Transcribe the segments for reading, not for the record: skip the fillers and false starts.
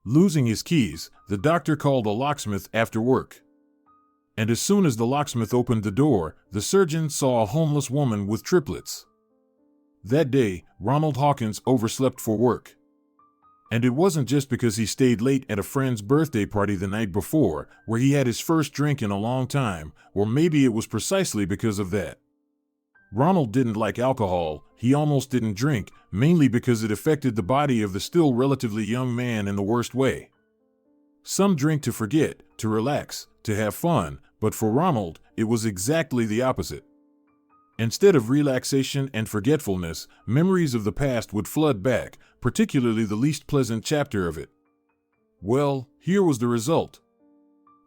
Losing his keys, the doctor called a locksmith after work. And as soon as the locksmith opened the door, the surgeon saw a homeless woman with triplets. That day, Ronald Hawkins overslept for work. And it wasn't just because he stayed late at a friend's birthday party the night before, where he had his first drink in a long time, or maybe it was precisely because of that. Ronald didn't like alcohol. He almost didn't drink, mainly because it affected the body of the still relatively young man in the worst way. Some drink to forget, to relax, to have fun, but for Ronald, it was exactly the opposite. Instead of relaxation and forgetfulness, memories of the past would flood back, particularly the least pleasant chapter of it. Well, here was the result.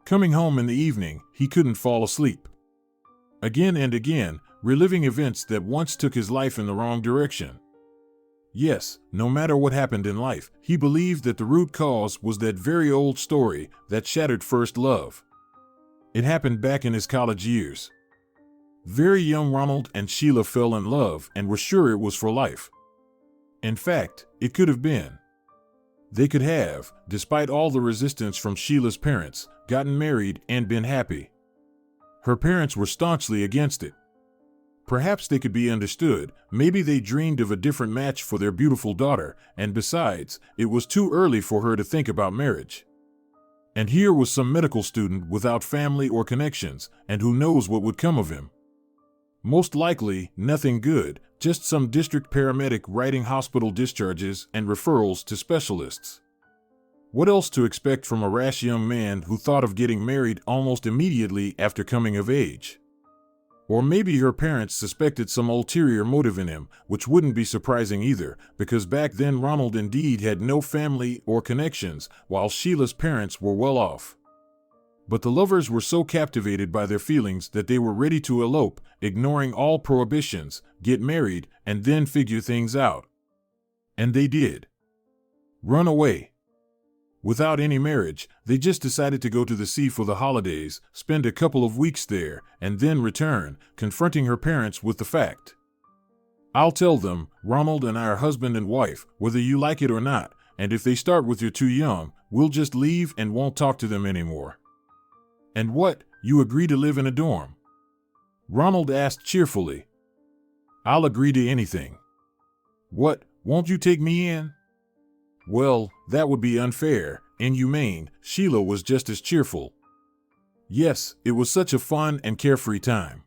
Coming home in the evening, he couldn't fall asleep. Again and again, reliving events that once took his life in the wrong direction. Yes, no matter what happened in life, he believed that the root cause was that very old story, that shattered first love. It happened back in his college years. Very young Ronald and Sheila fell in love and were sure it was for life. In fact, it could have been. They could have, despite all the resistance from Sheila's parents, gotten married and been happy. Her parents were staunchly against it. Perhaps they could be understood. Maybe they dreamed of a different match for their beautiful daughter, and besides, it was too early for her to think about marriage. And here was some medical student without family or connections, and who knows what would come of him. Most likely, nothing good, just some district paramedic writing hospital discharges and referrals to specialists. What else to expect from a rash young man who thought of getting married almost immediately after coming of age? Or maybe her parents suspected some ulterior motive in him, which wouldn't be surprising either, because back then Ronald indeed had no family or connections, while Sheila's parents were well off. But the lovers were so captivated by their feelings that they were ready to elope, ignoring all prohibitions, get married, and then figure things out. And they did. Run away. Without any marriage, they just decided to go to the sea for the holidays, spend a couple of weeks there, and then return, confronting her parents with the fact. I'll tell them, Ronald and I are husband and wife, whether you like it or not, and if they start with you're too young, we'll just leave and won't talk to them anymore. And what, you agree to live in a dorm? Ronald asked cheerfully. I'll agree to anything. What, won't you take me in? Well, that would be unfair, inhumane. Sheila was just as cheerful. Yes, it was such a fun and carefree time.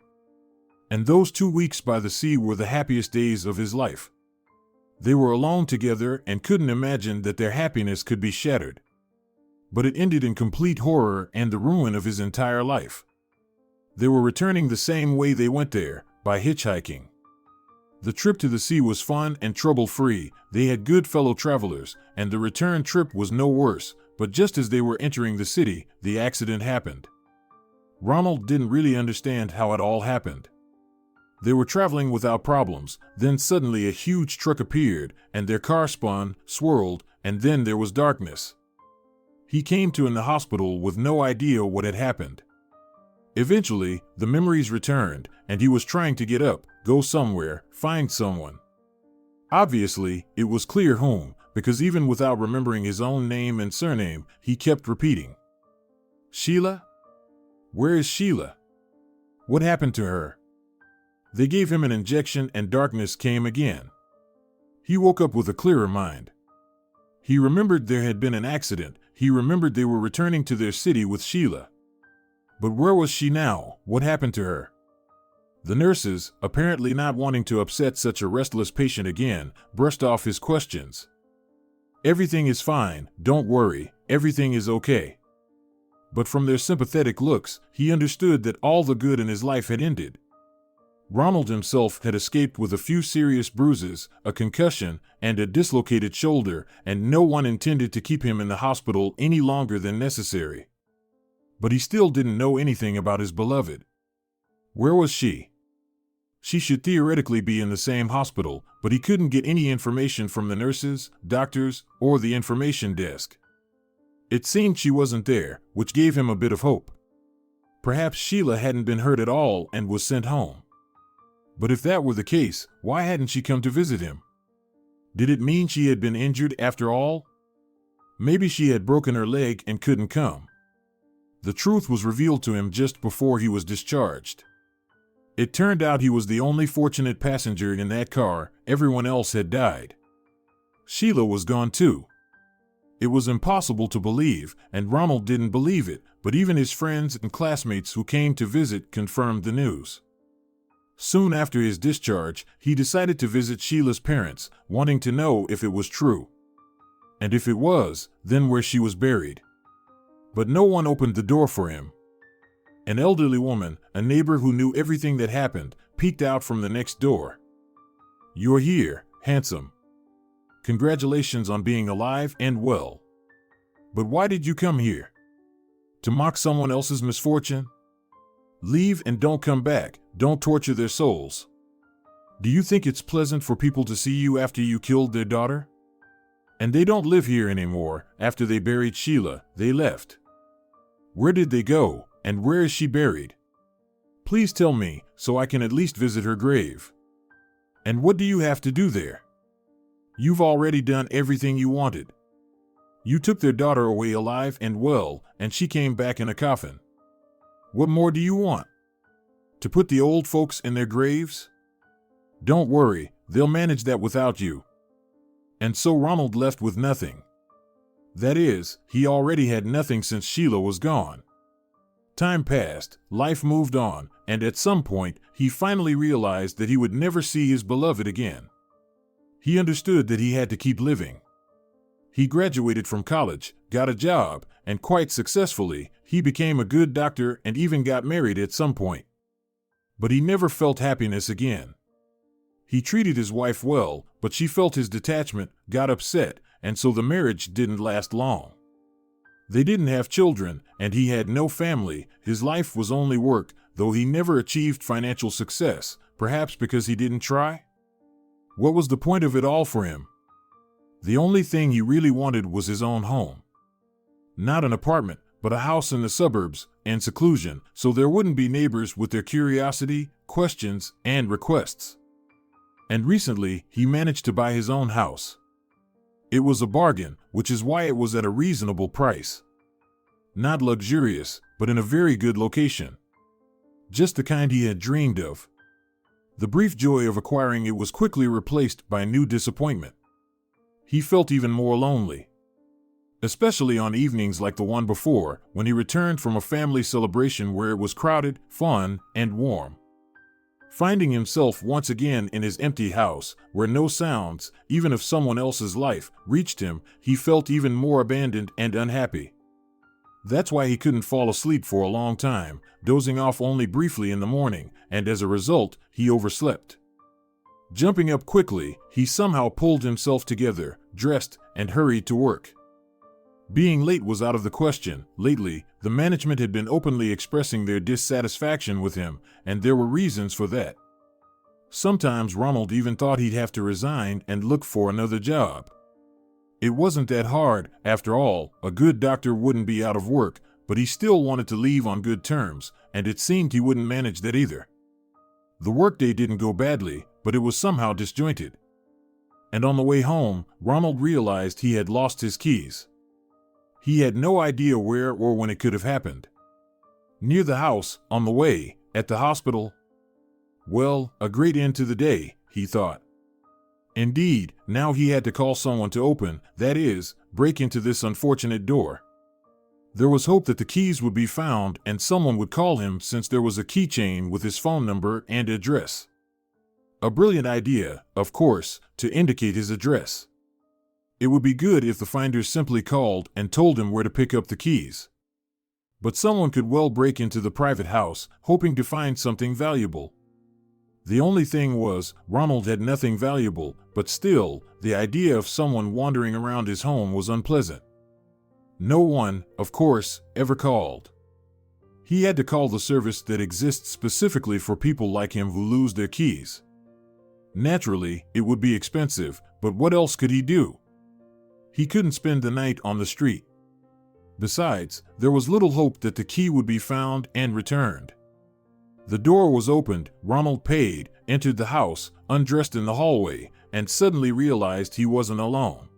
And those 2 weeks by the sea were the happiest days of his life. They were alone together and couldn't imagine that their happiness could be shattered. But it ended in complete horror and the ruin of his entire life. They were returning the same way they went there, by hitchhiking. The trip to the sea was fun and trouble-free, they had good fellow travelers, and the return trip was no worse, but just as they were entering the city, the accident happened. Ronald didn't really understand how it all happened. They were traveling without problems, then suddenly a huge truck appeared, and their car spun, swirled, and then there was darkness. He came to in the hospital with no idea what had happened. Eventually, the memories returned, and he was trying to get up, go somewhere, find someone. Obviously, it was clear whom, because even without remembering his own name and surname, he kept repeating. Sheila? Where is Sheila? What happened to her? They gave him an injection and darkness came again. He woke up with a clearer mind. He remembered there had been an accident. He remembered they were returning to their city with Sheila. But where was she now? What happened to her? The nurses, apparently not wanting to upset such a restless patient again, brushed off his questions. Everything is fine, don't worry, everything is okay. But from their sympathetic looks, he understood that all the good in his life had ended. Ronald himself had escaped with a few serious bruises, a concussion, and a dislocated shoulder, and no one intended to keep him in the hospital any longer than necessary. But he still didn't know anything about his beloved. Where was she? She should theoretically be in the same hospital, but he couldn't get any information from the nurses, doctors, or the information desk. It seemed she wasn't there, which gave him a bit of hope. Perhaps Sheila hadn't been hurt at all and was sent home. But if that were the case, why hadn't she come to visit him? Did it mean she had been injured after all? Maybe she had broken her leg and couldn't come. The truth was revealed to him just before he was discharged. It turned out he was the only fortunate passenger in that car. Everyone else had died. Sheila was gone too. It was impossible to believe, and Ronald didn't believe it, but even his friends and classmates who came to visit confirmed the news. Soon after his discharge, he decided to visit Sheila's parents, wanting to know if it was true. And if it was, then where she was buried. But no one opened the door for him. An elderly woman, a neighbor who knew everything that happened, peeked out from the next door. "You're here, handsome. Congratulations on being alive and well. But why did you come here? To mock someone else's misfortune? Leave and don't come back. Don't torture their souls. Do you think it's pleasant for people to see you after you killed their daughter? And they don't live here anymore. After they buried Sheila, they left. Where did they go, and where is she buried? Please tell me, so I can at least visit her grave. And what do you have to do there? You've already done everything you wanted. You took their daughter away alive and well, and she came back in a coffin. What more do you want? To put the old folks in their graves? Don't worry, they'll manage that without you." And so Ronald left with nothing. That is, he already had nothing since Sheila was gone. Time passed, life moved on, and at some point, he finally realized that he would never see his beloved again. He understood that he had to keep living. He graduated from college, got a job, and quite successfully, he became a good doctor and even got married at some point. But he never felt happiness again. He treated his wife well, but she felt his detachment, got upset, and so the marriage didn't last long. They didn't have children, and he had no family. His life was only work, though he never achieved financial success, perhaps because he didn't try? What was the point of it all for him? The only thing he really wanted was his own home. Not an apartment, but a house in the suburbs, and seclusion, so there wouldn't be neighbors with their curiosity, questions, and requests. And recently, he managed to buy his own house. It was a bargain, which is why it was at a reasonable price. Not luxurious, but in a very good location. Just the kind he had dreamed of. The brief joy of acquiring it was quickly replaced by new disappointment. He felt even more lonely. Especially on evenings like the one before, when he returned from a family celebration where it was crowded, fun, and warm. Finding himself once again in his empty house, where no sounds, even of someone else's life, reached him, he felt even more abandoned and unhappy. That's why he couldn't fall asleep for a long time, dozing off only briefly in the morning, and as a result, he overslept. Jumping up quickly, he somehow pulled himself together, dressed, and hurried to work. Being late was out of the question. Lately, the management had been openly expressing their dissatisfaction with him, and there were reasons for that. Sometimes Ronald even thought he'd have to resign and look for another job. It wasn't that hard, after all, a good doctor wouldn't be out of work, but he still wanted to leave on good terms, and it seemed he wouldn't manage that either. The workday didn't go badly, but it was somehow disjointed. And on the way home, Ronald realized he had lost his keys. He had no idea where or when it could have happened. Near the house, on the way, at the hospital. Well, a great end to the day, he thought. Indeed, now he had to call someone to open, that is, break into this unfortunate door. There was hope that the keys would be found and someone would call him since there was a keychain with his phone number and address. A brilliant idea, of course, to indicate his address. It would be good if the finders simply called and told him where to pick up the keys. But someone could well break into the private house, hoping to find something valuable. The only thing was, Ronald had nothing valuable, but still, the idea of someone wandering around his home was unpleasant. No one, of course, ever called. He had to call the service that exists specifically for people like him who lose their keys. Naturally, it would be expensive, but what else could he do? He couldn't spend the night on the street. Besides, there was little hope that the key would be found and returned. The door was opened, Ronald paid, entered the house, undressed in the hallway, and suddenly realized he wasn't alone.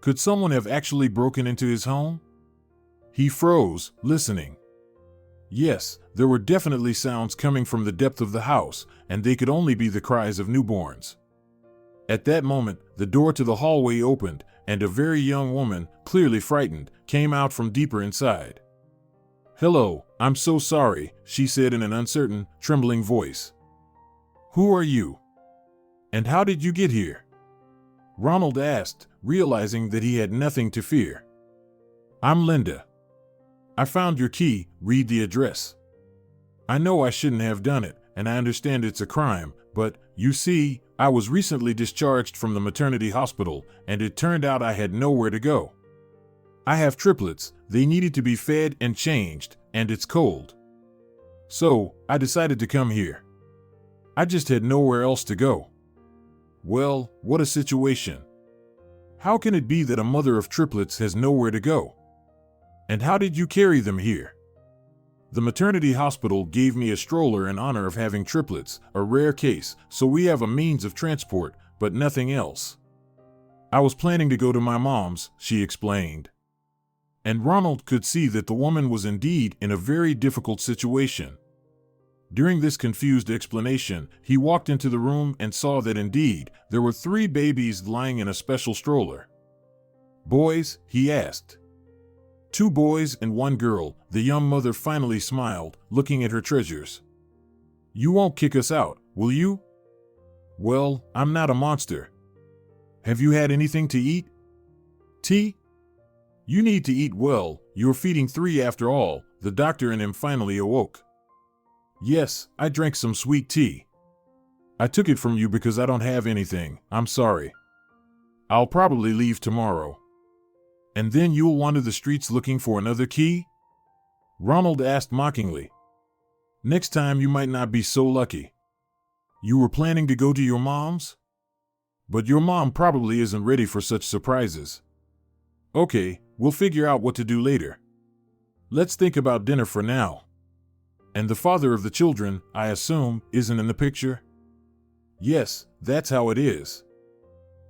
Could someone have actually broken into his home? He froze, listening. Yes, there were definitely sounds coming from the depth of the house, and they could only be the cries of newborns. At that moment, the door to the hallway opened, and a very young woman, clearly frightened, came out from deeper inside. "Hello, I'm so sorry," she said in an uncertain, trembling voice. "Who are you? And how did you get here?" Ronald asked, realizing that he had nothing to fear. "I'm Linda. I found your key, read the address. I know I shouldn't have done it, and I understand it's a crime, but, you see, I was recently discharged from the maternity hospital, and it turned out I had nowhere to go. I have triplets, they needed to be fed and changed, and it's cold. So, I decided to come here. I just had nowhere else to go." Well, what a situation. How can it be that a mother of triplets has nowhere to go? And how did you carry them here? The maternity hospital gave me a stroller in honor of having triplets, a rare case, so we have a means of transport, but nothing else. I was planning to go to my mom's, she explained. And Ronald could see that the woman was indeed in a very difficult situation. During this confused explanation, he walked into the room and saw that indeed, there were 3 babies lying in a special stroller. "Boys?" he asked. "2 boys and 1 girl," the young mother finally smiled, looking at her treasures. "You won't kick us out, will you?" "Well, I'm not a monster. Have you had anything to eat? Tea? You need to eat well, you're feeding 3 after all," the doctor in him finally awoke. "Yes, I drank some sweet tea. I took it from you because I don't have anything, I'm sorry. I'll probably leave tomorrow." "And then you'll wander the streets looking for another key?" Ronald asked mockingly. "Next time you might not be so lucky. You were planning to go to your mom's? But your mom probably isn't ready for such surprises. Okay, we'll figure out what to do later. Let's think about dinner for now. And the father of the children, I assume, isn't in the picture?" "Yes, that's how it is.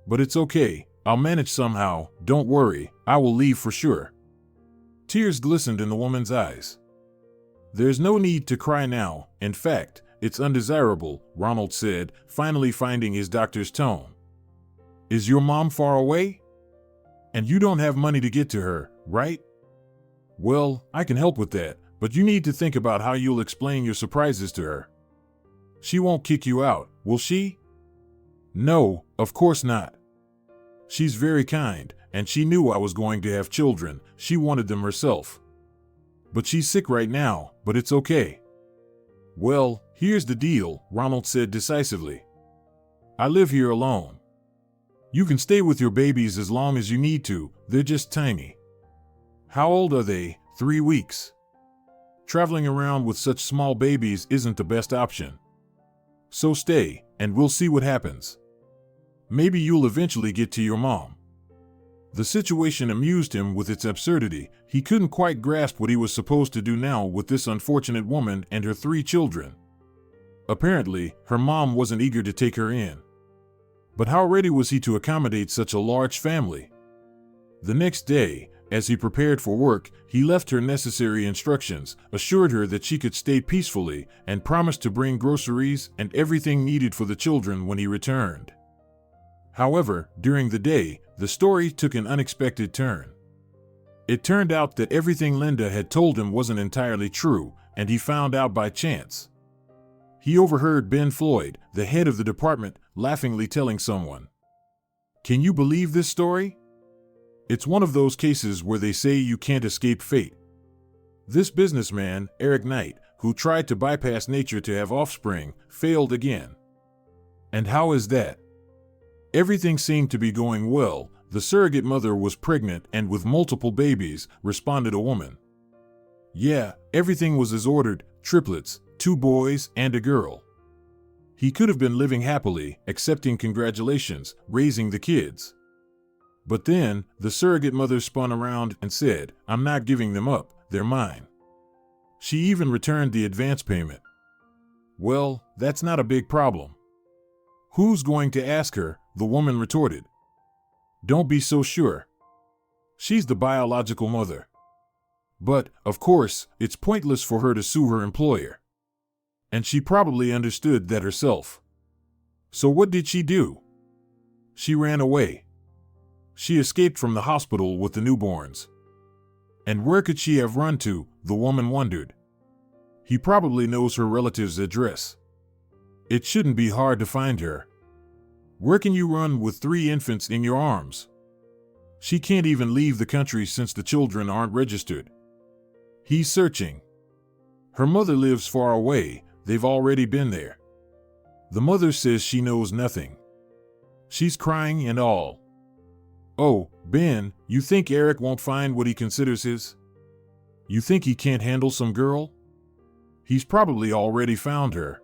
But it's okay, I'll manage somehow, don't worry, I will leave for sure." Tears glistened in the woman's eyes. "There's no need to cry now, in fact, it's undesirable," Ronald said, finally finding his doctor's tone. "Is your mom far away? And you don't have money to get to her, right? Well, I can help with that, but you need to think about how you'll explain your surprises to her. She won't kick you out, will she?" "No, of course not. She's very kind, and she knew I was going to have children, she wanted them herself. But she's sick right now, but it's okay." "Well, here's the deal," Ronald said decisively. "I live here alone. You can stay with your babies as long as you need to, they're just tiny." "How old are they?" 3 weeks. "Traveling around with such small babies isn't the best option. So stay, and we'll see what happens. Maybe you'll eventually get to your mom." The situation amused him with its absurdity. He couldn't quite grasp what he was supposed to do now with this unfortunate woman and her 3 children. Apparently, her mom wasn't eager to take her in. But how ready was he to accommodate such a large family? The next day, as he prepared for work, he left her necessary instructions, assured her that she could stay peacefully, and promised to bring groceries and everything needed for the children when he returned. However, during the day, the story took an unexpected turn. It turned out that everything Linda had told him wasn't entirely true, and he found out by chance. He overheard Ben Floyd, the head of the department, laughingly telling someone, "Can you believe this story? It's one of those cases where they say you can't escape fate. This businessman, Eric Knight, who tried to bypass nature to have offspring, failed again. And how is that? Everything seemed to be going well. The surrogate mother was pregnant and with multiple babies," responded a woman. "Yeah, everything was as ordered, triplets, 2 boys and a girl. He could have been living happily, accepting congratulations, raising the kids. But then, the surrogate mother spun around and said, 'I'm not giving them up, they're mine.' She even returned the advance payment. Well, that's not a big problem." "Who's going to ask her?" the woman retorted. "Don't be so sure. She's the biological mother. But, of course, it's pointless for her to sue her employer. And she probably understood that herself. So what did she do? She ran away. She escaped from the hospital with the newborns. And where could she have run to, the woman wondered. He probably knows her relative's address. It shouldn't be hard to find her. Where can you run with 3 infants in your arms? She can't even leave the country since the children aren't registered. He's searching. Her mother lives far away, they've already been there. The mother says she knows nothing. She's crying and all. Oh, Ben, you think Eric won't find what he considers his? You think he can't handle some girl? He's probably already found her.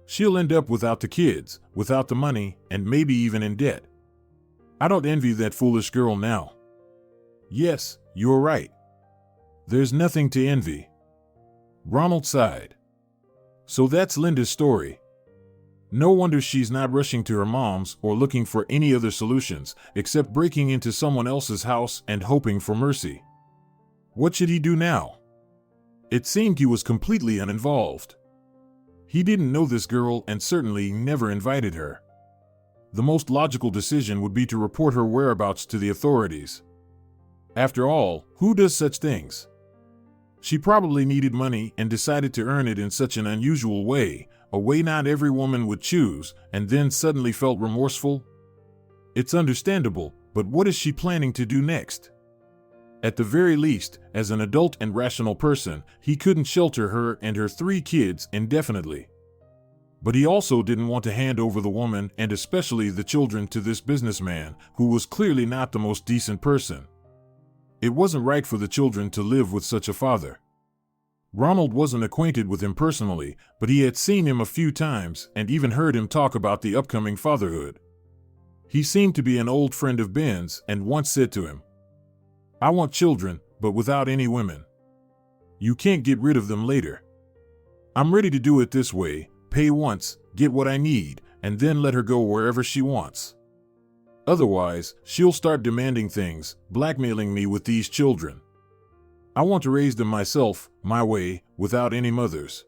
She'll end up without the kids, without the money, and maybe even in debt. I don't envy that foolish girl now. Yes, you're right. There's nothing to envy. Ronald sighed. So that's Linda's story. No wonder she's not rushing to her mom's or looking for any other solutions except breaking into someone else's house and hoping for mercy. What should he do now? It seemed he was completely uninvolved. He didn't know this girl and certainly never invited her. The most logical decision would be to report her whereabouts to the authorities. After all, who does such things? She probably needed money and decided to earn it in such an unusual way, a way not every woman would choose, and then suddenly felt remorseful? It's understandable, but what is she planning to do next? At the very least, as an adult and rational person, he couldn't shelter her and her 3 kids indefinitely. But he also didn't want to hand over the woman and especially the children to this businessman, who was clearly not the most decent person. It wasn't right for the children to live with such a father. Ronald wasn't acquainted with him personally, but he had seen him a few times and even heard him talk about the upcoming fatherhood. He seemed to be an old friend of Ben's and once said to him, "I want children, but without any women. You can't get rid of them later. I'm ready to do it this way, pay once, get what I need, and then let her go wherever she wants. Otherwise, she'll start demanding things, blackmailing me with these children. I want to raise them myself, my way, without any mothers."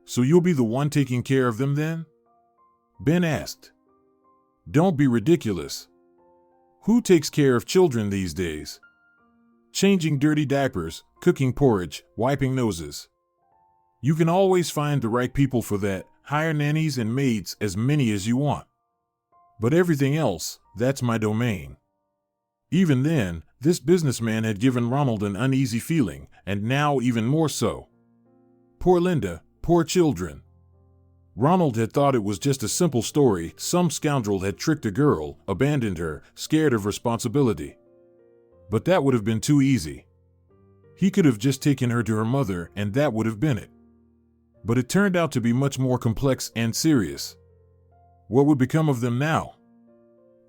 "So you'll be the one taking care of them then?" Ben asked. "Don't be ridiculous. Who takes care of children these days? Changing dirty diapers, cooking porridge, wiping noses. You can always find the right people for that, hire nannies and maids as many as you want. But everything else, that's my domain." Even then, this businessman had given Ronald an uneasy feeling, and now even more so. Poor Linda, poor children. Ronald had thought it was just a simple story. Some scoundrel had tricked a girl, abandoned her, scared of responsibility. But that would have been too easy. He could have just taken her to her mother and that would have been it. But it turned out to be much more complex and serious. What would become of them now?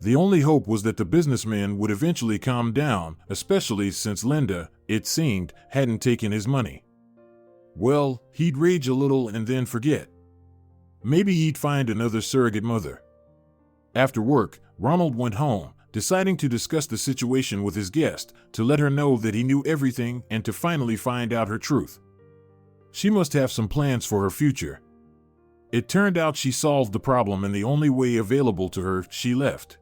The only hope was that the businessman would eventually calm down, especially since Linda, it seemed, hadn't taken his money. Well, he'd rage a little and then forget. Maybe he'd find another surrogate mother. After work, Ronald went home, deciding to discuss the situation with his guest, to let her know that he knew everything and to finally find out her truth. She must have some plans for her future. It turned out she solved the problem in the only way available to her. She left.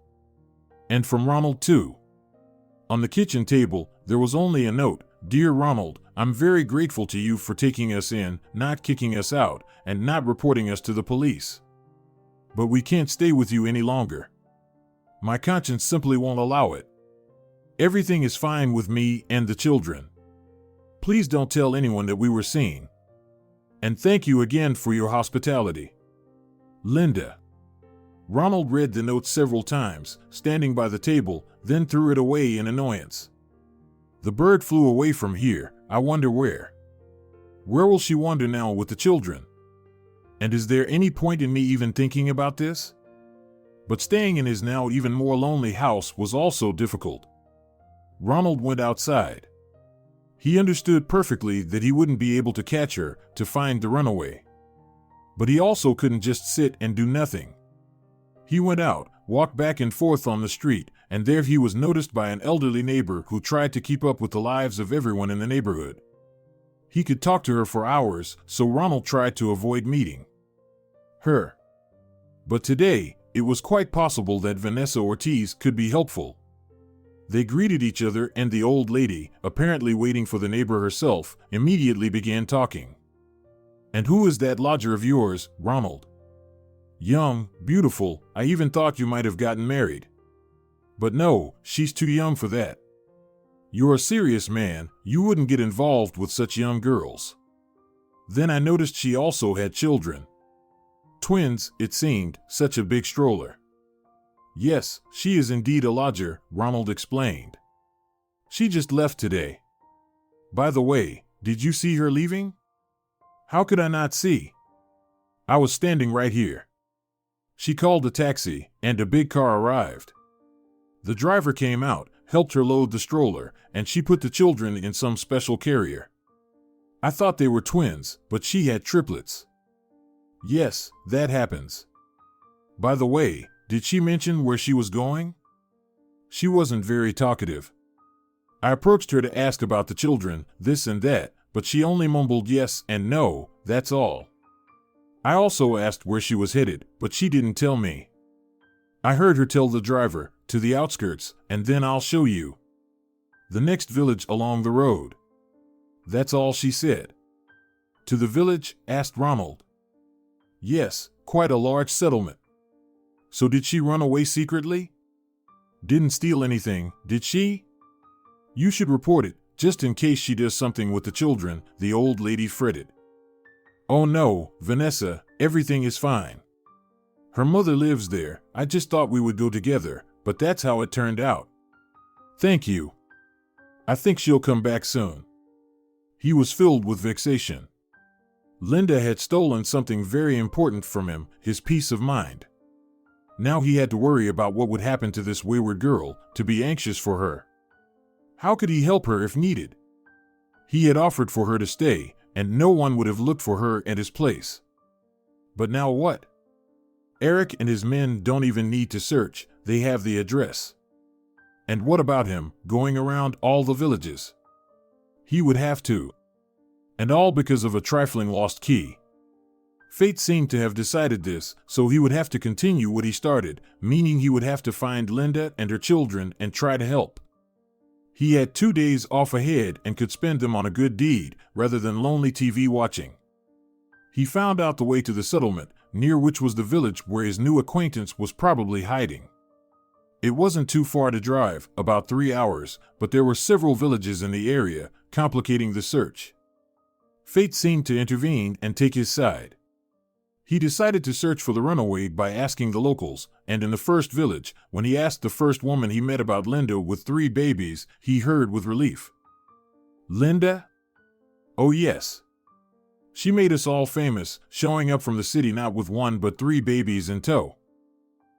And from Ronald too. On the kitchen table, there was only a note. "Dear Ronald, I'm very grateful to you for taking us in, not kicking us out, and not reporting us to the police. But we can't stay with you any longer. My conscience simply won't allow it. Everything is fine with me and the children. Please don't tell anyone that we were seen. And thank you again for your hospitality. Linda." Ronald read the note several times, standing by the table, then threw it away in annoyance. "The bird flew away from here, I wonder where. Where will she wander now with the children? And is there any point in me even thinking about this?" But staying in his now even more lonely house was also difficult. Ronald went outside. He understood perfectly that he wouldn't be able to catch her, to find the runaway. But he also couldn't just sit and do nothing. He went out, walked back and forth on the street, and there he was noticed by an elderly neighbor who tried to keep up with the lives of everyone in the neighborhood. He could talk to her for hours, so Ronald tried to avoid meeting her. But today, it was quite possible that Vanessa Ortiz could be helpful. They greeted each other, and the old lady, apparently waiting for the neighbor herself, immediately began talking. "And who is that lodger of yours, Ronald? Young, beautiful, I even thought you might have gotten married. But no, she's too young for that. You're a serious man, you wouldn't get involved with such young girls." Then I noticed she also had children. Twins, it seemed, such a big stroller. "Yes, she is indeed a lodger," Ronald explained. "She just left today. By the way, did you see her leaving?" "How could I not see? I was standing right here." "She called a taxi, and a big car arrived. The driver came out, helped her load the stroller, and she put the children in some special carrier. I thought they were twins, but she had triplets." "Yes, that happens. By the way, did she mention where she was going?" "She wasn't very talkative. I approached her to ask about the children, this and that, but she only mumbled yes and no, that's all. I also asked where she was headed, but she didn't tell me. I heard her tell the driver, 'To the outskirts, and then I'll show you the next village along the road.' That's all she said." "To the village?" asked Ronald. "Yes, quite a large settlement." "So did she run away secretly? Didn't steal anything, did she?" "You should report it, just in case she does something with the children," the old lady fretted. "Oh no, Vanessa, everything is fine. Her mother lives there. I just thought we would go together, but that's how it turned out." "Thank you. I think she'll come back soon." He was filled with vexation. Linda had stolen something very important from him, his peace of mind. Now he had to worry about what would happen to this wayward girl, to be anxious for her. How could he help her if needed? He had offered for her to stay, and no one would have looked for her at his place. But now what? Eric and his men don't even need to search, they have the address. And what about him, going around all the villages? He would have to. And all because of a trifling lost key. Fate seemed to have decided this, so he would have to continue what he started, meaning he would have to find Linda and her children and try to help. He had 2 days off ahead and could spend them on a good deed, rather than lonely TV watching. He found out the way to the settlement, near which was the village where his new acquaintance was probably hiding. It wasn't too far to drive, about 3 hours, but there were several villages in the area, complicating the search. Fate seemed to intervene and take his side. He decided to search for the runaway by asking the locals, and in the first village, when he asked the first woman he met about Linda with 3 babies, he heard with relief. "Linda? Oh yes. She made us all famous, showing up from the city not with 1 but 3 babies in tow.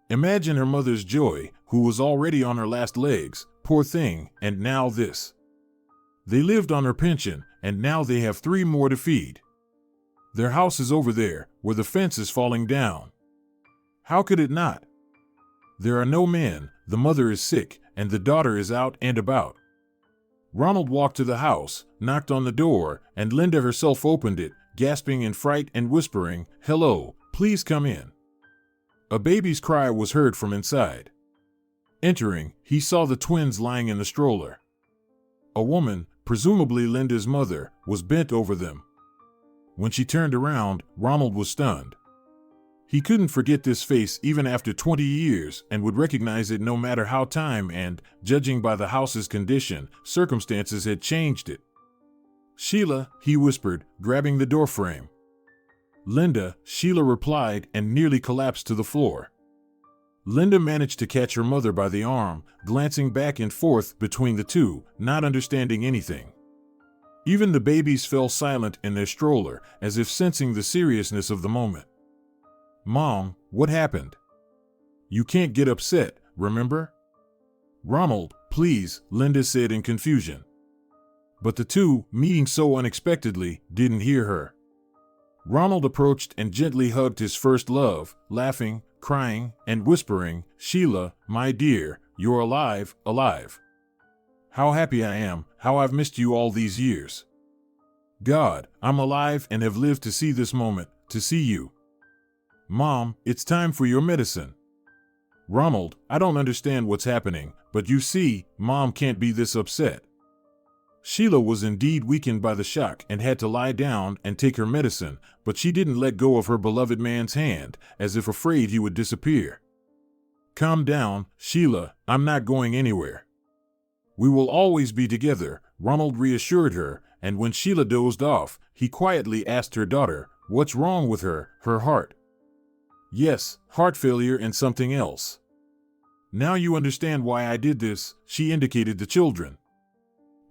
Imagine her mother's joy, who was already on her last legs, poor thing, and now this. They lived on her pension, and now they have 3 more to feed. Their house is over there, where the fence is falling down. How could it not? There are no men, the mother is sick, and the daughter is out and about." Ronald walked to the house, knocked on the door, and Linda herself opened it, gasping in fright and whispering, "Hello, please come in." A baby's cry was heard from inside. Entering, he saw the twins lying in the stroller. A woman, presumably Linda's mother, was bent over them. When she turned around, Ronald was stunned. He couldn't forget this face even after 20 years and would recognize it no matter how time and, judging by the house's condition, circumstances had changed it. "Sheila," he whispered, grabbing the doorframe. "Linda," Sheila replied and nearly collapsed to the floor. Linda managed to catch her mother by the arm, glancing back and forth between the two, not understanding anything. Even the babies fell silent in their stroller, as if sensing the seriousness of the moment. "Mom, what happened? You can't get upset, remember?" "Ronald, please," Linda said in confusion. But the two, meeting so unexpectedly, didn't hear her. Ronald approached and gently hugged his first love, laughing, crying and whispering, "Sheila, my dear, you're alive, alive. How happy I am, how I've missed you all these years. God, I'm alive and have lived to see this moment, to see you. Mom, it's time for your medicine. Ronald, I don't understand what's happening, but you see, Mom can't be this upset." Sheila was indeed weakened by the shock and had to lie down and take her medicine, but she didn't let go of her beloved man's hand, as if afraid he would disappear. "Calm down, Sheila, I'm not going anywhere. We will always be together," Ronald reassured her, and when Sheila dozed off, he quietly asked her daughter, "What's wrong with her heart?" "Yes, heart failure and something else. Now you understand why I did this," she indicated the children.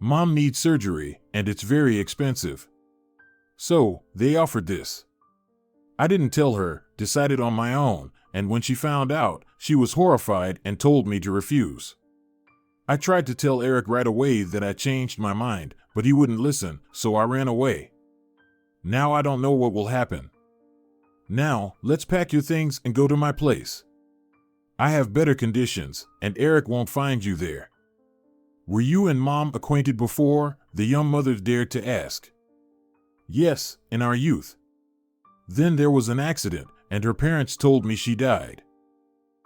"Mom needs surgery, and it's very expensive. So, they offered this. I didn't tell her, decided on my own, and when she found out, she was horrified and told me to refuse. I tried to tell Eric right away that I changed my mind, but he wouldn't listen, so I ran away. Now I don't know what will happen. Now, let's pack your things and go to my place. I have better conditions, and Eric won't find you there." "Were you and Mom acquainted before?" the young mother dared to ask. "Yes, in our youth. Then there was an accident, and her parents told me she died.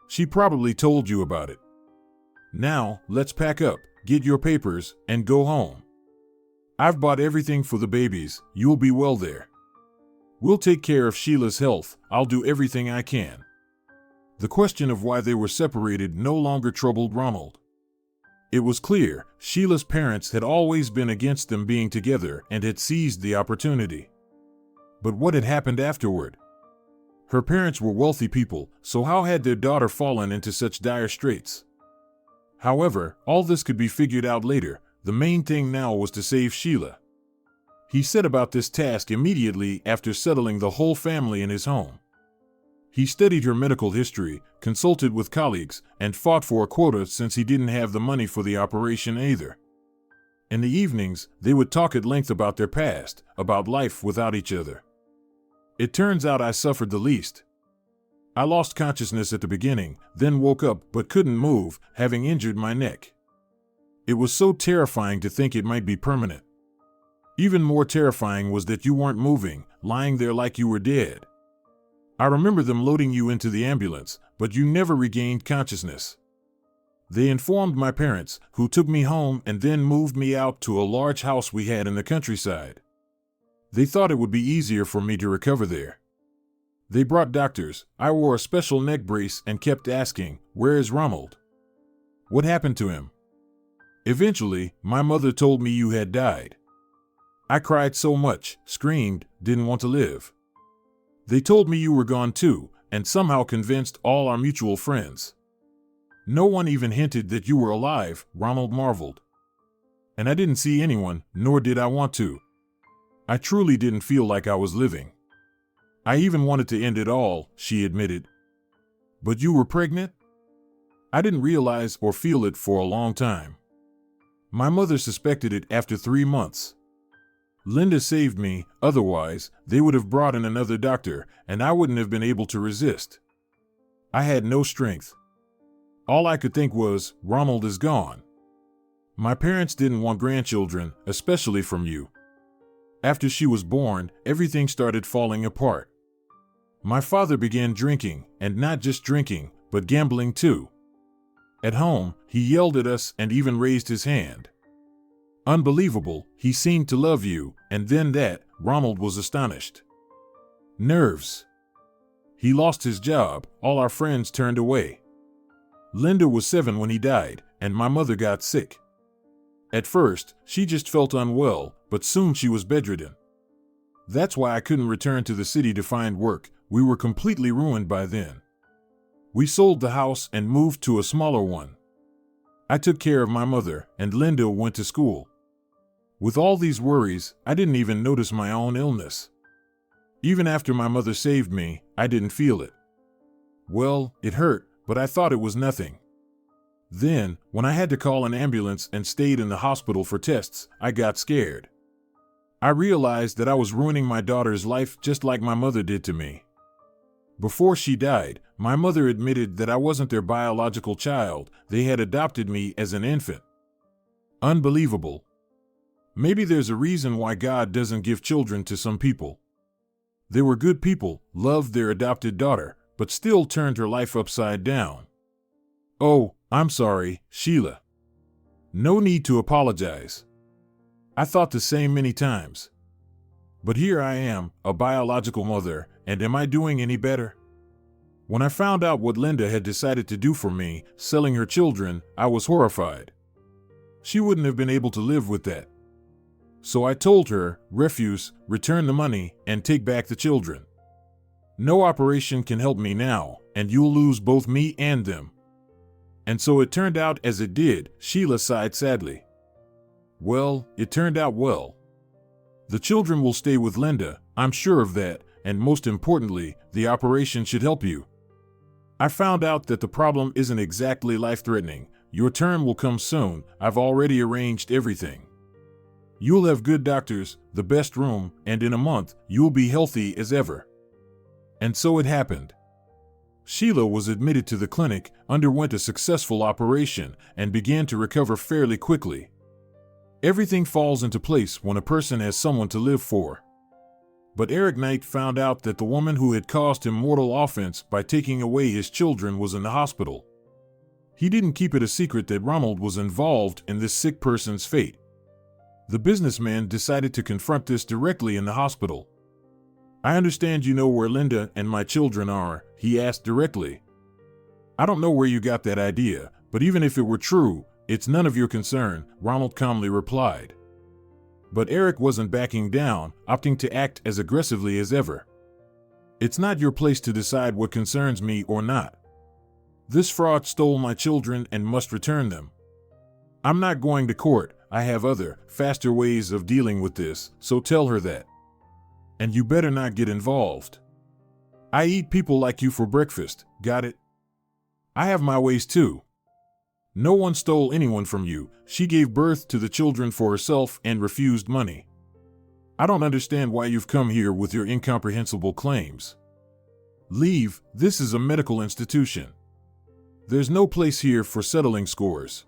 She probably told you about it. Now, let's pack up, get your papers, and go home. I've bought everything for the babies, you'll be well there. We'll take care of Sheila's health, I'll do everything I can." The question of why they were separated no longer troubled Ronald. It was clear, Sheila's parents had always been against them being together and had seized the opportunity. But what had happened afterward? Her parents were wealthy people, so how had their daughter fallen into such dire straits? However, all this could be figured out later. The main thing now was to save Sheila. He set about this task immediately after settling the whole family in his home. He studied her medical history, consulted with colleagues, and fought for a quota since he didn't have the money for the operation either. In the evenings, they would talk at length about their past, about life without each other. "It turns out I suffered the least. I lost consciousness at the beginning, then woke up but couldn't move, having injured my neck. It was so terrifying to think it might be permanent. Even more terrifying was that you weren't moving, lying there like you were dead. I remember them loading you into the ambulance, but you never regained consciousness. They informed my parents, who took me home and then moved me out to a large house we had in the countryside. They thought it would be easier for me to recover there. They brought doctors, I wore a special neck brace and kept asking, 'Where is Ronald? What happened to him?' Eventually, my mother told me you had died. I cried so much, screamed, didn't want to live. They told me you were gone too, and somehow convinced all our mutual friends. No one even hinted that you were alive," Ronald marveled. "And I didn't see anyone, nor did I want to. I truly didn't feel like I was living. I even wanted to end it all," she admitted. "But you were pregnant?" "I didn't realize or feel it for a long time. My mother suspected it after 3 months. Linda saved me, otherwise, they would have brought in another doctor, and I wouldn't have been able to resist. I had no strength. All I could think was, Ronald is gone. My parents didn't want grandchildren, especially from you. After she was born, everything started falling apart. My father began drinking, and not just drinking, but gambling too. At home, he yelled at us and even raised his hand. Unbelievable, he seemed to love you, and then that, Ronald was astonished. Nerves. He lost his job, all our friends turned away. Linda was 7 when he died, and my mother got sick. At first, she just felt unwell, but soon she was bedridden. That's why I couldn't return to the city to find work, we were completely ruined by then. We sold the house and moved to a smaller one. I took care of my mother, and Linda went to school. With all these worries, I didn't even notice my own illness. Even after my mother saved me, I didn't feel it. Well, it hurt, but I thought it was nothing. Then, when I had to call an ambulance and stayed in the hospital for tests, I got scared. I realized that I was ruining my daughter's life just like my mother did to me. Before she died, my mother admitted that I wasn't their biological child, they had adopted me as an infant. Unbelievable. Maybe there's a reason why God doesn't give children to some people. They were good people, loved their adopted daughter, but still turned her life upside down. Oh, I'm sorry, Sheila. No need to apologize. I thought the same many times. But here I am, a biological mother, and am I doing any better? When I found out what Linda had decided to do for me, selling her children, I was horrified. She wouldn't have been able to live with that. So I told her, refuse, return the money, and take back the children. No operation can help me now, and you'll lose both me and them. And so it turned out as it did, Sheila sighed sadly. Well, it turned out well. The children will stay with Linda, I'm sure of that, and most importantly, the operation should help you. I found out that the problem isn't exactly life-threatening. Your turn will come soon, I've already arranged everything. You'll have good doctors, the best room, and in a month, you'll be healthy as ever. And so it happened. Sheila was admitted to the clinic, underwent a successful operation, and began to recover fairly quickly. Everything falls into place when a person has someone to live for. But Eric Knight found out that the woman who had caused him mortal offense by taking away his children was in the hospital. He didn't keep it a secret that Ronald was involved in this sick person's fate. The businessman decided to confront this directly in the hospital. I understand you know where Linda and my children are, he asked directly. I don't know where you got that idea, but even if it were true, it's none of your concern, Ronald calmly replied. But Eric wasn't backing down, opting to act as aggressively as ever. It's not your place to decide what concerns me or not. This fraud stole my children and must return them. I'm not going to court, I have other, faster ways of dealing with this, so tell her that. And you better not get involved. I eat people like you for breakfast, got it? I have my ways too. No one stole anyone from you, she gave birth to the children for herself and refused money. I don't understand why you've come here with your incomprehensible claims. Leave, this is a medical institution. There's no place here for settling scores.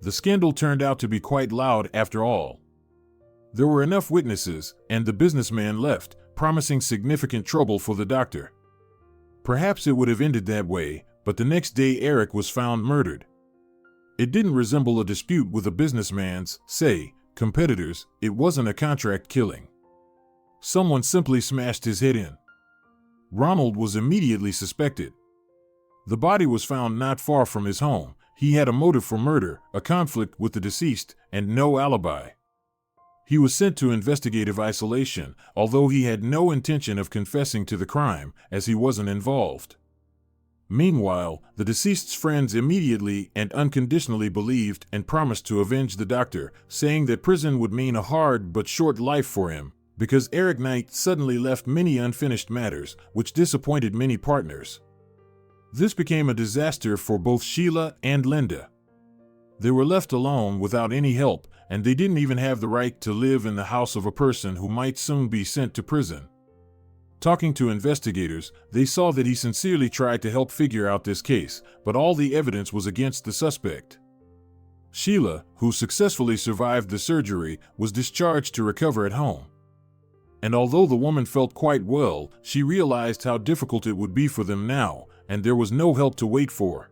The scandal turned out to be quite loud after all. There were enough witnesses, and the businessman left, promising significant trouble for the doctor. Perhaps it would have ended that way, but the next day Eric was found murdered. It didn't resemble a dispute with a businessman's, say, competitors, it wasn't a contract killing. Someone simply smashed his head in. Ronald was immediately suspected. The body was found not far from his home. He had a motive for murder, a conflict with the deceased, and no alibi. He was sent to investigative isolation, although he had no intention of confessing to the crime, as he wasn't involved. Meanwhile, the deceased's friends immediately and unconditionally believed and promised to avenge the doctor, saying that prison would mean a hard but short life for him, because Eric Knight suddenly left many unfinished matters, which disappointed many partners. This became a disaster for both Sheila and Linda. They were left alone without any help, and they didn't even have the right to live in the house of a person who might soon be sent to prison. Talking to investigators, they saw that he sincerely tried to help figure out this case, but all the evidence was against the suspect. Sheila, who successfully survived the surgery, was discharged to recover at home. And although the woman felt quite well, she realized how difficult it would be for them now, and there was no help to wait for.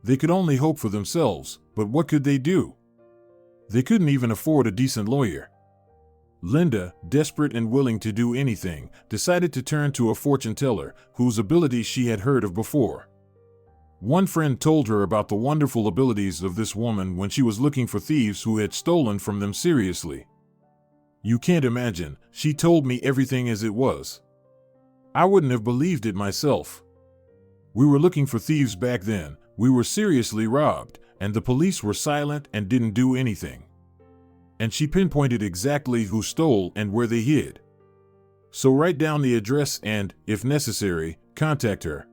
They could only hope for themselves, but what could they do? They couldn't even afford a decent lawyer. Linda, desperate and willing to do anything, decided to turn to a fortune teller, whose abilities she had heard of before. One friend told her about the wonderful abilities of this woman when she was looking for thieves who had stolen from them seriously. You can't imagine, she told me everything as it was. I wouldn't have believed it myself. We were looking for thieves back then, we were seriously robbed, and the police were silent and didn't do anything. And she pinpointed exactly who stole and where they hid. So write down the address and, if necessary, contact her.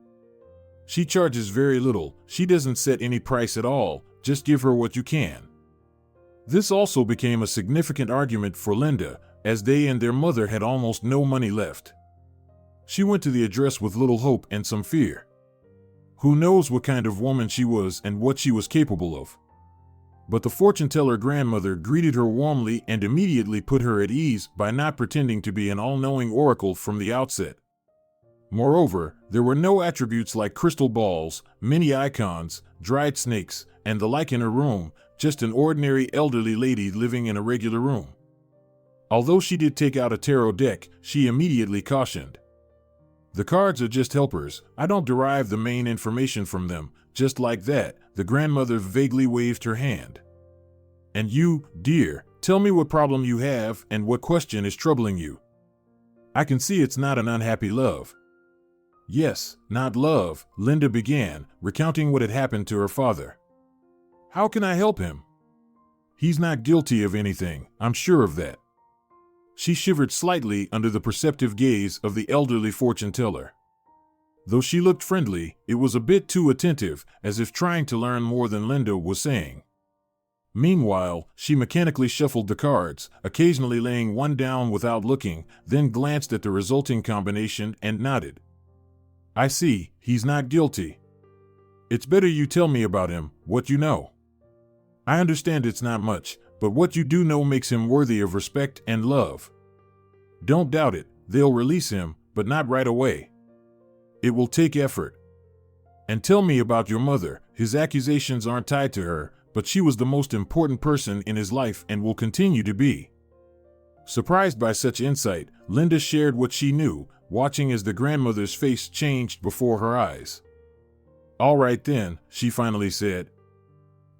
She charges very little, she doesn't set any price at all, just give her what you can. This also became a significant argument for Linda, as they and their mother had almost no money left. She went to the address with little hope and some fear. Who knows what kind of woman she was and what she was capable of? But the fortune teller grandmother greeted her warmly and immediately put her at ease by not pretending to be an all-knowing oracle from the outset. Moreover, there were no attributes like crystal balls, mini icons, dried snakes, and the like in her room, just an ordinary elderly lady living in a regular room. Although she did take out a tarot deck, she immediately cautioned. The cards are just helpers, I don't derive the main information from them. Just like that, the grandmother vaguely waved her hand. And you, dear, tell me what problem you have and what question is troubling you. I can see it's not an unhappy love. Yes, not love, Linda began, recounting what had happened to her father. How can I help him? He's not guilty of anything, I'm sure of that. She shivered slightly under the perceptive gaze of the elderly fortune teller. Though she looked friendly, it was a bit too attentive, as if trying to learn more than Linda was saying. Meanwhile, she mechanically shuffled the cards, occasionally laying one down without looking, then glanced at the resulting combination and nodded. I see, he's not guilty. It's better you tell me about him, what you know. I understand it's not much, but what you do know makes him worthy of respect and love. Don't doubt it, they'll release him, but not right away. It will take effort. And tell me about your mother. His accusations aren't tied to her, but she was the most important person in his life and will continue to be. Surprised by such insight, Linda shared what she knew, watching as the grandmother's face changed before her eyes. All right then, she finally said.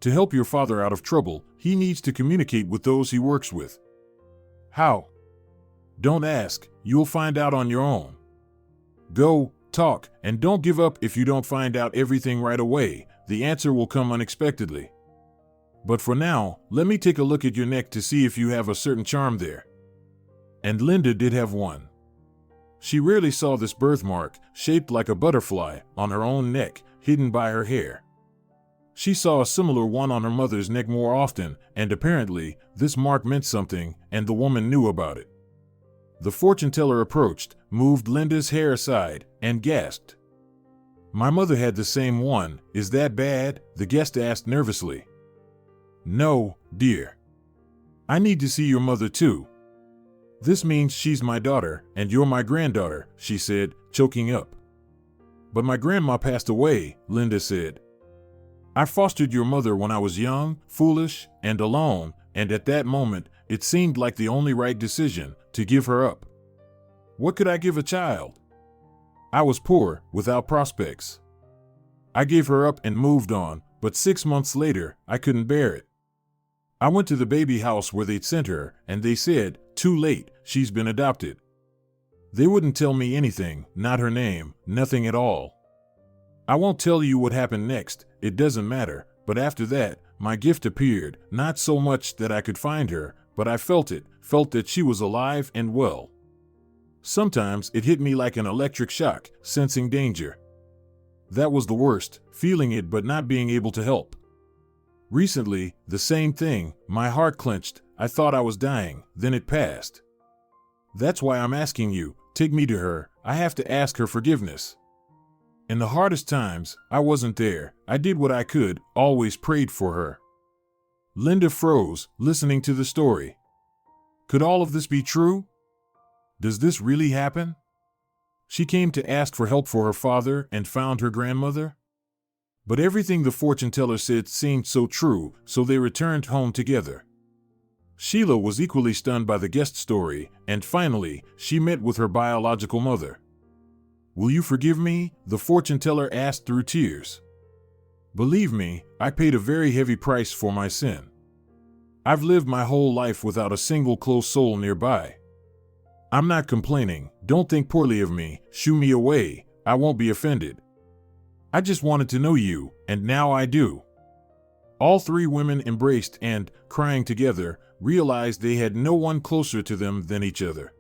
To help your father out of trouble, he needs to communicate with those he works with. How? Don't ask, you'll find out on your own. Go, talk, and don't give up if you don't find out everything right away. The answer will come unexpectedly. But for now, let me take a look at your neck to see if you have a certain charm there. And Linda did have one. She rarely saw this birthmark, shaped like a butterfly, on her own neck, hidden by her hair. She saw a similar one on her mother's neck more often, and apparently, this mark meant something, and the woman knew about it. The fortune teller approached, moved Linda's hair aside, and gasped. My mother had the same one, is that bad? The guest asked nervously. No, dear. I need to see your mother too. This means she's my daughter, and you're my granddaughter, she said, choking up. But my grandma passed away, Linda said. I fostered your mother when I was young, foolish, and alone, and at that moment, it seemed like the only right decision, to give her up. What could I give a child? I was poor, without prospects. I gave her up and moved on, but 6 months later, I couldn't bear it. I went to the baby house where they'd sent her, and they said, too late, she's been adopted. They wouldn't tell me anything, not her name, nothing at all. I won't tell you what happened next, it doesn't matter, but after that, my gift appeared, not so much that I could find her, but I felt that she was alive and well. Sometimes it hit me like an electric shock, sensing danger. That was the worst, feeling it but not being able to help. Recently, the same thing, my heart clenched, I thought I was dying, then it passed. That's why I'm asking you, take me to her, I have to ask her forgiveness. In the hardest times, I wasn't there, I did what I could, always prayed for her. Linda froze, listening to the story. Could all of this be true? Does this really happen? She came to ask for help for her father and found her grandmother? But everything the fortune teller said seemed so true, so they returned home together. Sheila was equally stunned by the guest story, and finally, she met with her biological mother. Will you forgive me? The fortune teller asked through tears. Believe me, I paid a very heavy price for my sin. I've lived my whole life without a single close soul nearby. I'm not complaining, don't think poorly of me, shoo me away, I won't be offended. I just wanted to know you, and now I do. All three women embraced and, crying together, realized they had no one closer to them than each other.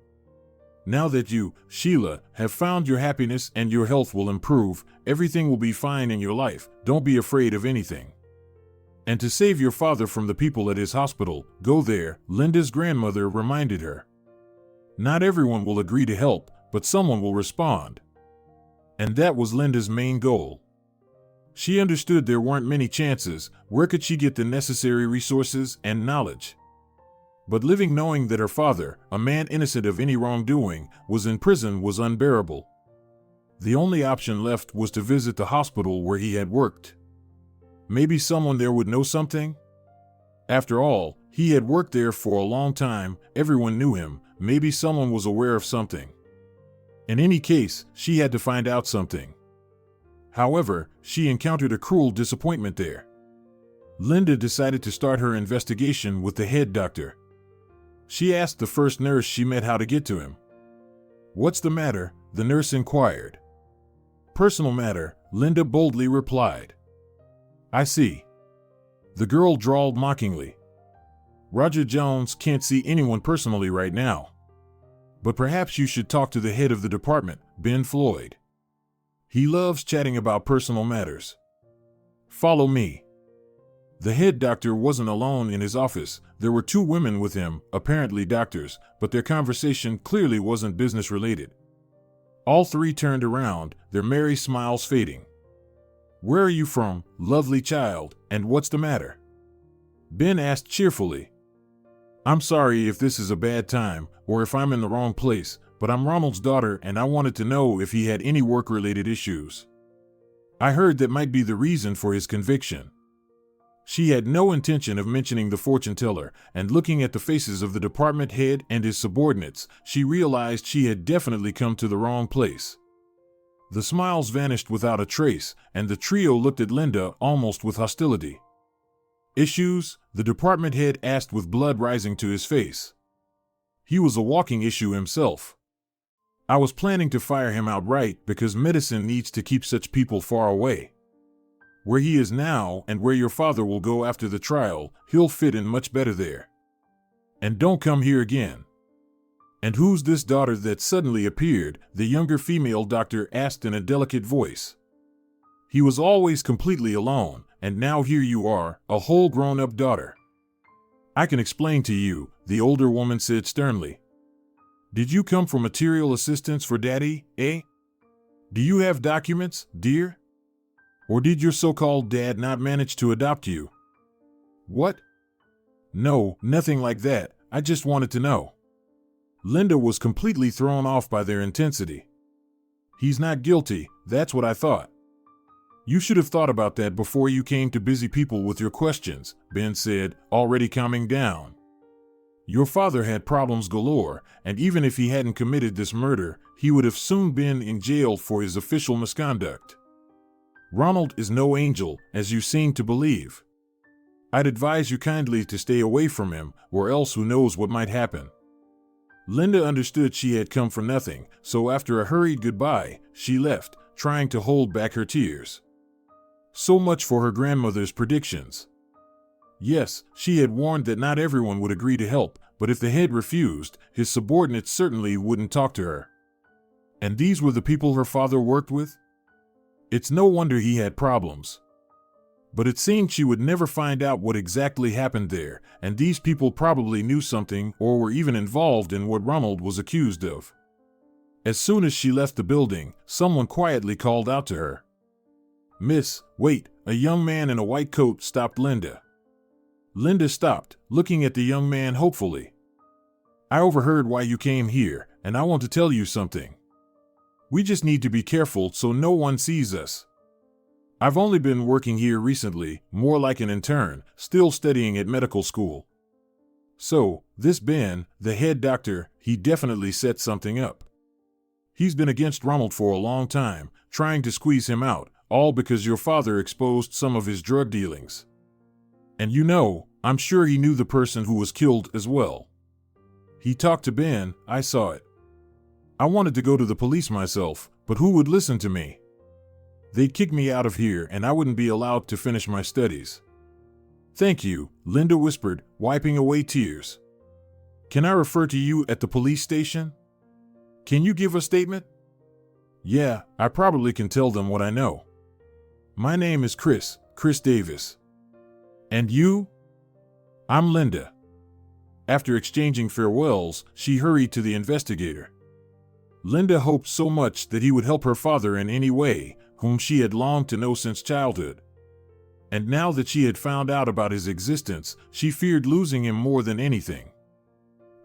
Now that you, Sheila, have found your happiness and your health will improve, everything will be fine in your life, don't be afraid of anything. And to save your father from the people at his hospital, go there, Linda's grandmother reminded her. Not everyone will agree to help, but someone will respond. And that was Linda's main goal. She understood there weren't many chances. Where could she get the necessary resources and knowledge? But living knowing that her father, a man innocent of any wrongdoing, was in prison was unbearable. The only option left was to visit the hospital where he had worked. Maybe someone there would know something? After all, he had worked there for a long time, everyone knew him, maybe someone was aware of something. In any case, she had to find out something. However, she encountered a cruel disappointment there. Linda decided to start her investigation with the head doctor. She asked the first nurse she met how to get to him. "What's the matter?" the nurse inquired. "Personal matter," Linda boldly replied. "I see." The girl drawled mockingly. "Roger Jones can't see anyone personally right now. But perhaps you should talk to the head of the department, Ben Floyd. He loves chatting about personal matters. Follow me." The head doctor wasn't alone in his office. There were two women with him, apparently doctors, but their conversation clearly wasn't business related. All three turned around, their merry smiles fading. "Where are you from, lovely child, and what's the matter?" Ben asked cheerfully. "I'm sorry if this is a bad time, or if I'm in the wrong place, but I'm Ronald's daughter and I wanted to know if he had any work-related issues. I heard that might be the reason for his conviction." She had no intention of mentioning the fortune teller, and looking at the faces of the department head and his subordinates, she realized she had definitely come to the wrong place. The smiles vanished without a trace, and the trio looked at Linda almost with hostility. "Issues?" the department head asked with blood rising to his face. He was a walking issue himself. "I was planning to fire him outright because medicine needs to keep such people far away. Where he is now and where your father will go after the trial, he'll fit in much better there. And don't come here again." "And who's this daughter that suddenly appeared?" the younger female doctor asked in a delicate voice. "He was always completely alone, and now here you are, a whole grown-up daughter." "I can explain to you," the older woman said sternly. "Did you come for material assistance for Daddy, eh? Do you have documents, dear? Or did your so-called dad not manage to adopt you?" "What?" "No, nothing like that. I just wanted to know." Linda was completely thrown off by their intensity. "He's not guilty, that's what I thought." "You should have thought about that before you came to busy people with your questions," Ben said, already calming down. "Your father had problems galore, and even if he hadn't committed this murder, he would have soon been in jail for his official misconduct. Ronald is no angel, as you seem to believe. I'd advise you kindly to stay away from him, or else who knows what might happen." Linda understood she had come for nothing, so after a hurried goodbye, she left, trying to hold back her tears. So much for her grandmother's predictions. Yes, she had warned that not everyone would agree to help, but if the head refused, his subordinates certainly wouldn't talk to her. And these were the people her father worked with? It's no wonder he had problems. But it seemed she would never find out what exactly happened there, and these people probably knew something or were even involved in what Ronald was accused of. As soon as she left the building, someone quietly called out to her. "Miss, wait," a young man in a white coat stopped Linda. Linda stopped, looking at the young man hopefully. "I overheard why you came here, and I want to tell you something. We just need to be careful so no one sees us. I've only been working here recently, more like an intern, still studying at medical school. So, this Ben, the head doctor, he definitely set something up. He's been against Ronald for a long time, trying to squeeze him out, all because your father exposed some of his drug dealings. And you know, I'm sure he knew the person who was killed as well. He talked to Ben, I saw it. I wanted to go to the police myself, but who would listen to me? They'd kick me out of here and I wouldn't be allowed to finish my studies." "Thank you," Linda whispered, wiping away tears. "Can I refer to you at the police station? Can you give a statement?" "Yeah, I probably can tell them what I know. My name is Chris Davis. And you?" "I'm Linda." After exchanging farewells, she hurried to the investigator. Linda hoped so much that he would help her father in any way, whom she had longed to know since childhood. And now that she had found out about his existence, she feared losing him more than anything.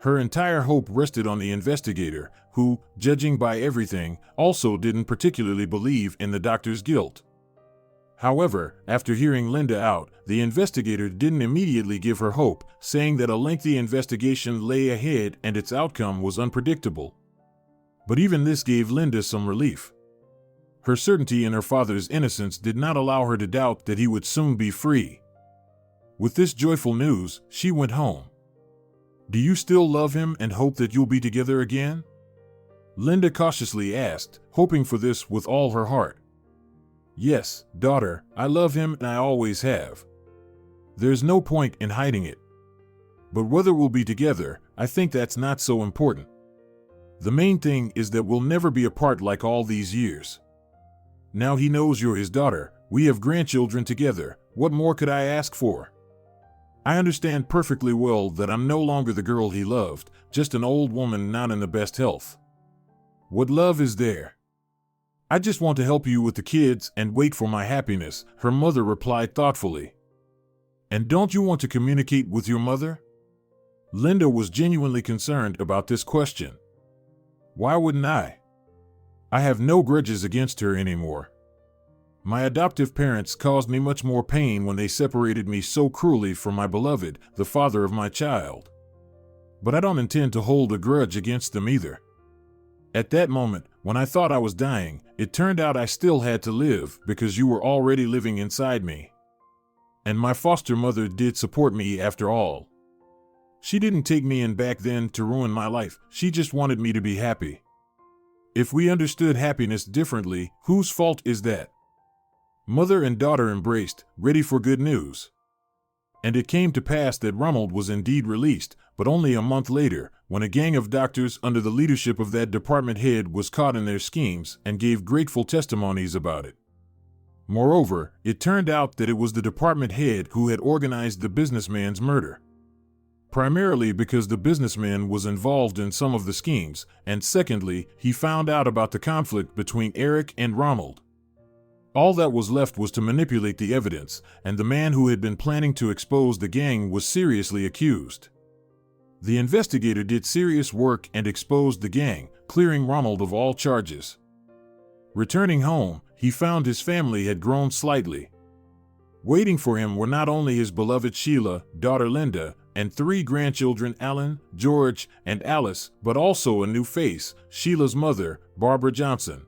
Her entire hope rested on the investigator, who, judging by everything, also didn't particularly believe in the doctor's guilt. However, after hearing Linda out, the investigator didn't immediately give her hope, saying that a lengthy investigation lay ahead and its outcome was unpredictable. But even this gave Linda some relief. Her certainty in her father's innocence did not allow her to doubt that he would soon be free. With this joyful news, she went home. "Do you still love him and hope that you'll be together again?" Linda cautiously asked, hoping for this with all her heart. "Yes, daughter, I love him and I always have. There's no point in hiding it. But whether we'll be together, I think that's not so important. The main thing is that we'll never be apart like all these years. Now he knows you're his daughter, we have grandchildren together, what more could I ask for? I understand perfectly well that I'm no longer the girl he loved, just an old woman not in the best health. What love is there? I just want to help you with the kids and wait for my happiness," her mother replied thoughtfully. "And don't you want to communicate with your mother?" Linda was genuinely concerned about this question. "Why wouldn't I? I have no grudges against her anymore. My adoptive parents caused me much more pain when they separated me so cruelly from my beloved, the father of my child. But I don't intend to hold a grudge against them either. At that moment, when I thought I was dying, it turned out I still had to live because you were already living inside me. And my foster mother did support me after all. She didn't take me in back then to ruin my life, she just wanted me to be happy. If we understood happiness differently, whose fault is that?" Mother and daughter embraced, ready for good news. And it came to pass that Ronald was indeed released, but only a month later, when a gang of doctors under the leadership of that department head was caught in their schemes and gave grateful testimonies about it. Moreover, it turned out that it was the department head who had organized the businessman's murder. Primarily because the businessman was involved in some of the schemes, and secondly, he found out about the conflict between Eric and Ronald. All that was left was to manipulate the evidence, and the man who had been planning to expose the gang was seriously accused. The investigator did serious work and exposed the gang, clearing Ronald of all charges. Returning home, he found his family had grown slightly. Waiting for him were not only his beloved Sheila, daughter Linda, and 3 grandchildren Alan, George, and Alice, but also a new face, Sheila's mother, Barbara Johnson.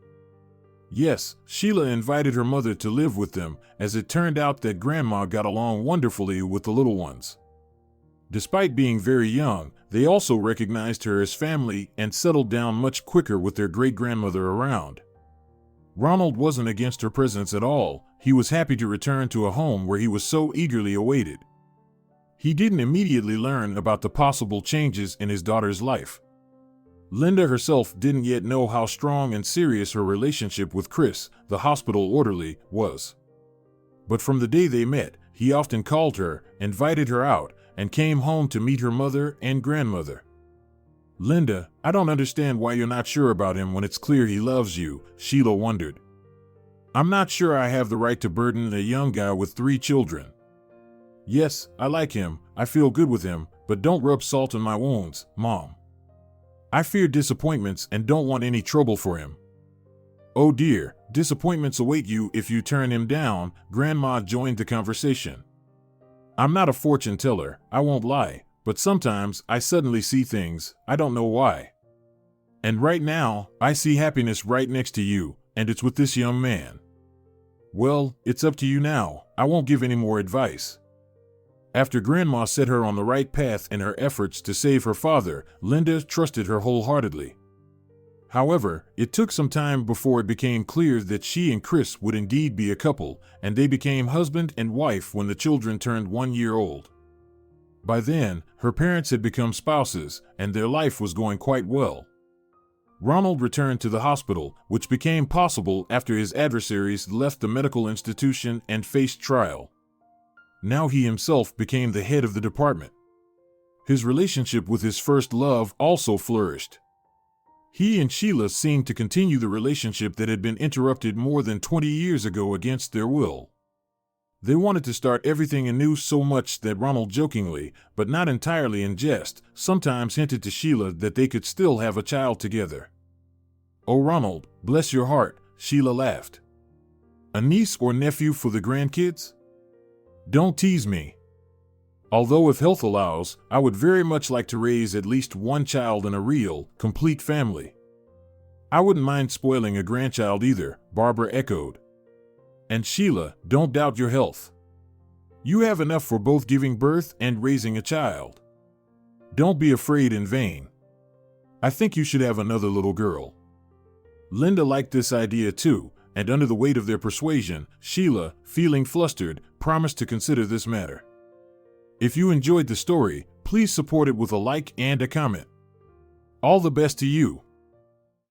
Yes, Sheila invited her mother to live with them, as it turned out that Grandma got along wonderfully with the little ones. Despite being very young, they also recognized her as family and settled down much quicker with their great-grandmother around. Ronald wasn't against her presence at all, he was happy to return to a home where he was so eagerly awaited. He didn't immediately learn about the possible changes in his daughter's life. Linda herself didn't yet know how strong and serious her relationship with Chris, the hospital orderly, was. But from the day they met, he often called her, invited her out, and came home to meet her mother and grandmother. "Linda, I don't understand why you're not sure about him when it's clear he loves you," Sheila wondered. "I'm not sure I have the right to burden a young guy with 3 children. Yes, I like him, I feel good with him, but don't rub salt in my wounds, Mom. I fear disappointments and don't want any trouble for him." "Oh dear, disappointments await you if you turn him down," Grandma joined the conversation. "I'm not a fortune teller, I won't lie, but sometimes I suddenly see things, I don't know why. And right now, I see happiness right next to you, and it's with this young man. Well, it's up to you now, I won't give any more advice." After Grandma set her on the right path in her efforts to save her father, Linda trusted her wholeheartedly. However, it took some time before it became clear that she and Chris would indeed be a couple, and they became husband and wife when the children turned 1 year old. By then, her parents had become spouses, and their life was going quite well. Ronald returned to the hospital, which became possible after his adversaries left the medical institution and faced trial. Now he himself became the head of the department. His relationship with his first love also flourished. He and Sheila seemed to continue the relationship that had been interrupted more than 20 years ago against their will. They wanted to start everything anew so much that Ronald jokingly, but not entirely in jest, sometimes hinted to Sheila that they could still have a child together. "Oh, Ronald, bless your heart," Sheila laughed. "A niece or nephew for the grandkids? Don't tease me. Although if health allows, I would very much like to raise at least one child in a real, complete family." "I wouldn't mind spoiling a grandchild either," Barbara echoed. "And Sheila, don't doubt your health. You have enough for both giving birth and raising a child. Don't be afraid in vain. I think you should have another little girl." Linda liked this idea too, and under the weight of their persuasion, Sheila, feeling flustered, promised to consider this matter. If you enjoyed the story, please support it with a like and a comment. All the best to you.